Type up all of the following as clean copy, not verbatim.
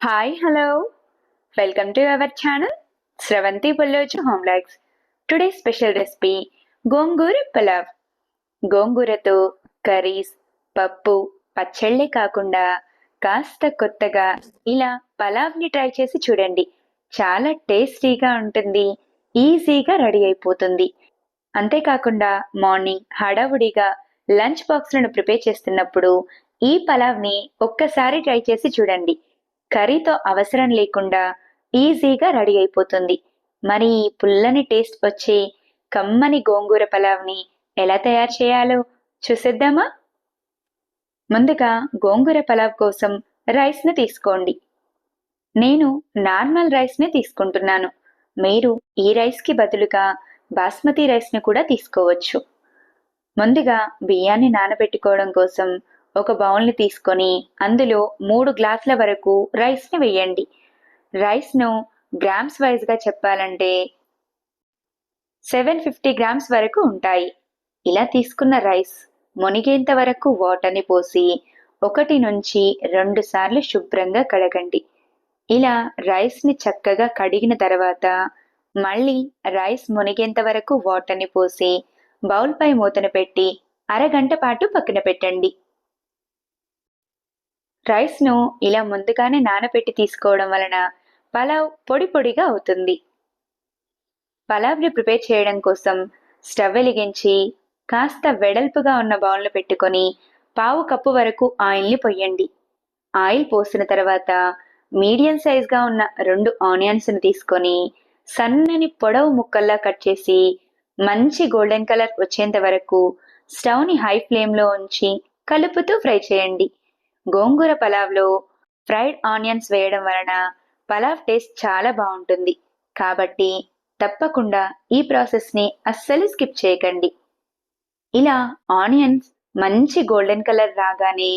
Hi, hello. Welcome to our channel Sravanti Palloju Home Likes. Today's special recipe gongura pulao. గోంగూరతో curries, పప్పు, పచ్చళ్ళే కాకుండా కాస్త కొత్తగా ఇలా పలావ్ని ట్రై చేసి చూడండి. చాలా టేస్టీగా ఉంటుంది, ఈజీగా రెడీ అయిపోతుంది. అంతేకాకుండా మార్నింగ్ హడావుడిగా లంచ్ బాక్స్లను ప్రిపేర్ చేస్తున్నప్పుడు ఈ పలావ్ని ఒక్కసారి ట్రై చేసి చూడండి. కర్రీతో అవసరం లేకుండా ఈజీగా రెడీ అయిపోతుంది. మరి ఈ పుల్లని టేస్ట్ వచ్చే కమ్మని గోంగూర పలావ్ని ఎలా తయారు చేయాలో చూసేద్దామా? ముందుగా గోంగూర పలావ్ కోసం రైస్ని తీసుకోండి. నేను నార్మల్ రైస్ని తీసుకుంటున్నాను. మీరు ఈ రైస్కి బదులుగా బాస్మతి రైస్ని కూడా తీసుకోవచ్చు. ముందుగా బియ్యాన్ని నానబెట్టుకోవడం కోసం ఒక బౌల్ని తీసుకొని అందులో 3 గ్లాసుల వరకు రైస్ని వేయండి. రైస్ను గ్రామ్స్ వైజ్గా చెప్పాలంటే 750 గ్రామ్స్ వరకు ఉంటాయి. ఇలా తీసుకున్న రైస్ మునిగేంత వరకు వాటర్ని పోసి 1 నుంచి 2 సార్లు శుభ్రంగా కడగండి. ఇలా రైస్ని చక్కగా కడిగిన తర్వాత మళ్ళీ రైస్ మునిగేంత వరకు వాటర్ని పోసి బౌల్పై మూతను పెట్టి అరగంట పాటు పక్కన పెట్టండి. రైస్ను ఇలా ముందుగానే నానబెట్టి తీసుకోవడం వలన పలావ్ పొడి పొడిగా అవుతుంది. పలావ్ని ప్రిపేర్ చేయడం కోసం స్టవ్ వెలిగించి కాస్త వెడల్పుగా ఉన్న బౌల్ను పెట్టుకొని 1/2 కప్పు వరకు ఆయిల్ని పొయ్యండి. ఆయిల్ పోసిన తర్వాత మీడియం సైజ్గా ఉన్న 2 ఆనియన్స్ని తీసుకొని సన్నని పొడవు ముక్కల్లా కట్ చేసి మంచి గోల్డెన్ కలర్ వచ్చేంత వరకు స్టవ్ని హై ఫ్లేమ్లో ఉంచి కలుపుతూ ఫ్రై చేయండి. గోంగూర పలావ్లో ఫ్రైడ్ ఆనియన్స్ వేయడం వలన పలావ్ టేస్ట్ చాలా బాగుంటుంది. కాబట్టి తప్పకుండా ఈ ప్రాసెస్ని అస్సలు స్కిప్ చేయకండి. ఇలా ఆనియన్స్ మంచి గోల్డెన్ కలర్ రాగానే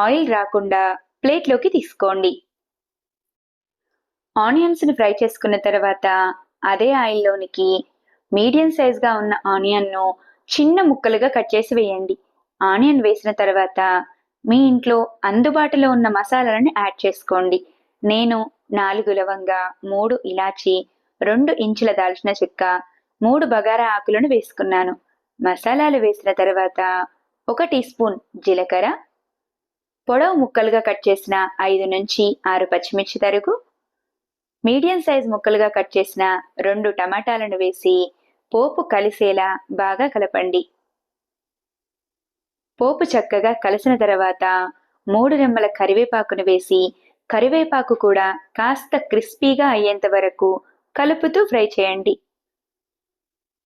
ఆయిల్ రాకుండా ప్లేట్లోకి తీసుకోండి. ఆనియన్స్ని ఫ్రై చేసుకున్న తర్వాత అదే ఆయిల్లోనికి మీడియం సైజ్గా ఉన్న ఆనియన్ను చిన్న ముక్కలుగా కట్ చేసి వేయండి. ఆనియన్ వేసిన తర్వాత మీ ఇంట్లో అందుబాటులో ఉన్న మసాలాలను యాడ్ చేసుకోండి. నేను 4 లవంగ, 3 ఇలాచి, 2 ఇంచుల దాల్చిన చెక్క, 3 బగారా ఆకులను వేసుకున్నాను. మసాలాలు వేసిన తర్వాత 1 టీ స్పూన్ జీలకర్ర, పొడవు ముక్కలుగా కట్ చేసిన 5 నుంచి 6 పచ్చిమిర్చి తరుగు, మీడియం సైజ్ ముక్కలుగా కట్ చేసిన 2 టమాటాలను వేసి పోపు కలిసేలా బాగా కలపండి. పోపు చక్కగా కలిసిన తర్వాత 3 రెమ్మల కరివేపాకును వేసి కరివేపాకు కూడా కాస్త క్రిస్పీగా అయ్యేంత వరకు కలుపుతూ ఫ్రై చేయండి.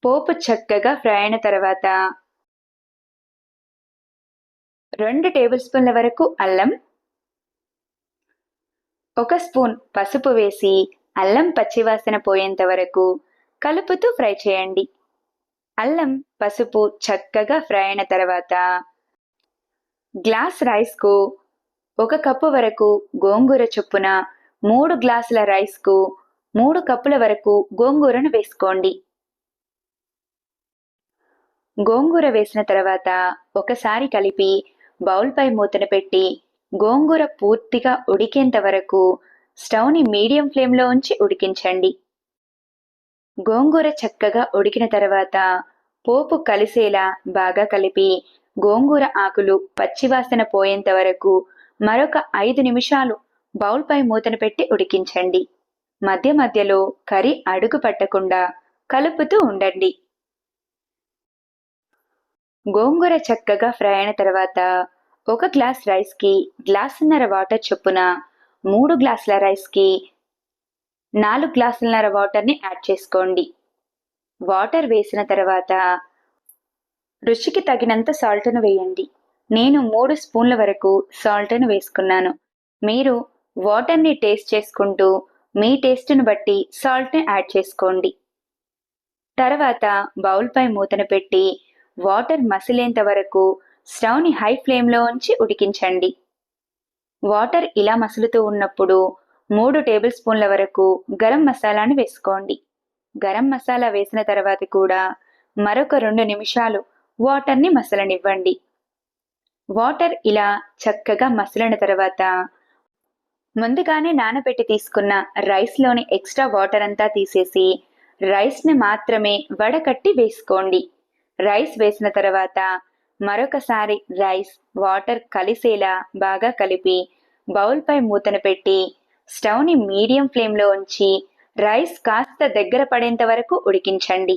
పోపు చక్కగా ఫ్రై అయిన తర్వాత 2 టేబుల్ స్పూన్ల వరకు అల్లం, 1 స్పూన్ పసుపు వేసి అల్లం పచ్చివాసన పోయేంత వరకు కలుపుతూ ఫ్రై చేయండి. అల్లం, పసుపు చక్కగా ఫ్రై అయిన తర్వాత గ్లాస్ రైస్కు 1 కప్పు వరకు గోంగూర చొప్పున 3 గ్లాసుల రైస్కు 3 కప్పుల వరకు గోంగూరను వేసుకోండి. గోంగూర వేసిన తర్వాత ఒకసారి కలిపి బౌల్పై మూతను పెట్టి గోంగూర పూర్తిగా ఉడికేంత వరకు స్టవ్ని మీడియం ఫ్లేమ్లో ఉంచి ఉడికించండి. గోంగూర చక్కగా ఉడికిన తర్వాత పోపు కలిసేలా బాగా కలిపి గోంగూర ఆకులు పచ్చివాసన పోయేంత వరకు మరొక 5 నిమిషాలు బౌల్పై మూతను పెట్టి ఉడికించండి. మధ్య మధ్యలో కర్రీ అడుగు పట్టకుండా కలుపుతూ ఉండండి. గోంగూర చక్కగా ఫ్రై అయిన తర్వాత 1 గ్లాస్ రైస్కి గ్లాసున్నర వాటర్ చొప్పున 3 గ్లాసుల రైస్కి 4 గ్లాసులన్నర వాటర్ని యాడ్ చేసుకోండి. వాటర్ వేసిన తర్వాత రుచికి తగినంత సాల్ట్ను వేయండి. నేను 3 స్పూన్ల వరకు సాల్ట్ను వేసుకున్నాను. మీరు వాటర్ని టేస్ట్ చేసుకుంటూ మీ టేస్ట్ను బట్టి సాల్ట్ని యాడ్ చేసుకోండి. తర్వాత బౌల్పై మూతను పెట్టి వాటర్ మసిలేంత వరకు స్టవ్ని హై ఫ్లేమ్లో ఉంచి ఉడికించండి. వాటర్ ఇలా మసులుతూ ఉన్నప్పుడు 3 టేబుల్ స్పూన్ల వరకు గరం మసాలాను వేసుకోండి. గరం మసాలా వేసిన తర్వాత కూడా మరొక 2 నిమిషాలు వాటర్ని మసలనివ్వండి. వాటర్ ఇలా చక్కగా మసిలిన తర్వాత ముందుగానే నానబెట్టి తీసుకున్న రైస్లోని ఎక్స్ట్రా వాటర్ అంతా తీసేసి రైస్ని మాత్రమే వడకట్టి వేసుకోండి. రైస్ వేసిన తర్వాత మరొకసారి రైస్ వాటర్ కలిసేలా బాగా కలిపి బౌల్పై మూతను పెట్టి స్టవ్ని మీడియం ఫ్లేమ్లో ఉంచి రైస్ కాస్త దగ్గర పడేంత వరకు ఉడికించండి.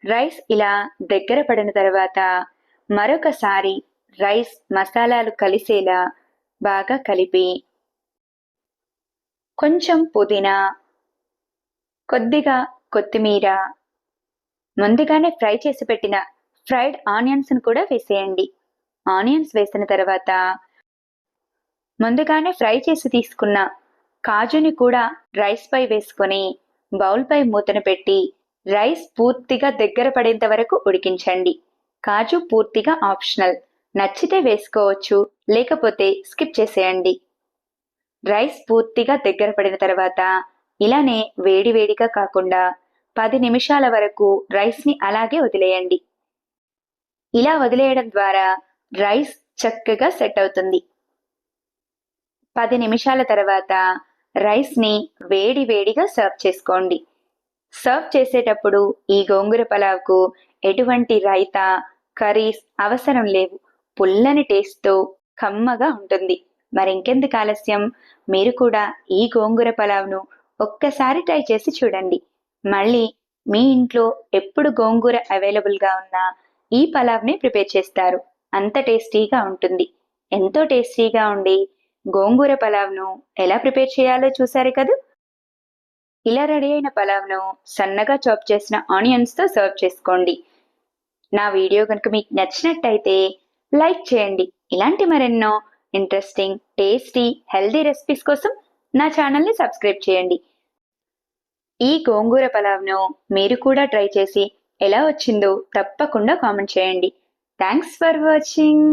రైస్ ఇలా దగ్గర పడిన తర్వాత మరొకసారి రైస్ మసాలాలు కలిసేలా బాగా కలిపి కొంచెం పుదీనా, కొద్దిగా కొత్తిమీర, ముందుగానే ఫ్రై చేసి పెట్టిన ఫ్రైడ్ ఆనియన్స్ను కూడా వేసేయండి. ఆనియన్స్ వేసిన తర్వాత ముందుగానే ఫ్రై చేసి తీసుకున్న కాజుని కూడా రైస్ పై వేసుకొని బౌల్పై మూతను పెట్టి రైస్ పూర్తిగా దగ్గర పడేంత వరకు ఉడికించండి. కాజు పూర్తిగా ఆప్షనల్, నచ్చితే వేసుకోవచ్చు, లేకపోతే స్కిప్ చేసేయండి. రైస్ పూర్తిగా దగ్గర పడిన తర్వాత ఇలానే వేడివేడిగా కాకుండా 10 నిమిషాల వరకు రైస్ని అలాగే వదిలేయండి. ఇలా వదిలేయడం ద్వారా రైస్ చక్కగా సెట్ అవుతుంది. 10 నిమిషాల తర్వాత రైస్ని వేడివేడిగా సర్వ్ చేసుకోండి. సర్వ్ చేసేటప్పుడు ఈ గోంగూర పలావ్కు ఎటువంటి రైతా, కర్రీస్ అవసరం లేవు. పుల్లని టేస్ట్తో కమ్మగా ఉంటుంది. మరింకెందుకు ఆలస్యం, మీరు కూడా ఈ గోంగూర పలావ్ను ఒక్కసారి ట్రై చేసి చూడండి. మళ్ళీ మీ ఇంట్లో ఎప్పుడు గోంగూర అవైలబుల్గా ఉన్నా ఈ పలావ్ని ప్రిపేర్ చేస్తారు. అంత టేస్టీగా ఉంటుంది. ఎంతో టేస్టీగా ఉండి గోంగూర పలావ్ను ఎలా ప్రిపేర్ చేయాలో చూశారు కదూ. ఇలా రెడీ అయిన పలావ్ను సన్నగా చాప్ చేసిన ఆనియన్స్తో సర్వ్ చేసుకోండి. నా వీడియో కనుక మీకు నచ్చినట్టయితే లైక్ చేయండి. ఇలాంటి మరెన్నో ఇంట్రెస్టింగ్, టేస్టీ, హెల్దీ రెసిపీస్ కోసం నా ఛానల్ని సబ్స్క్రైబ్ చేయండి. ఈ గోంగూర పలావ్ను మీరు కూడా ట్రై చేసి ఎలా వచ్చిందో తప్పకుండా కామెంట్ చేయండి. Thanks for watching.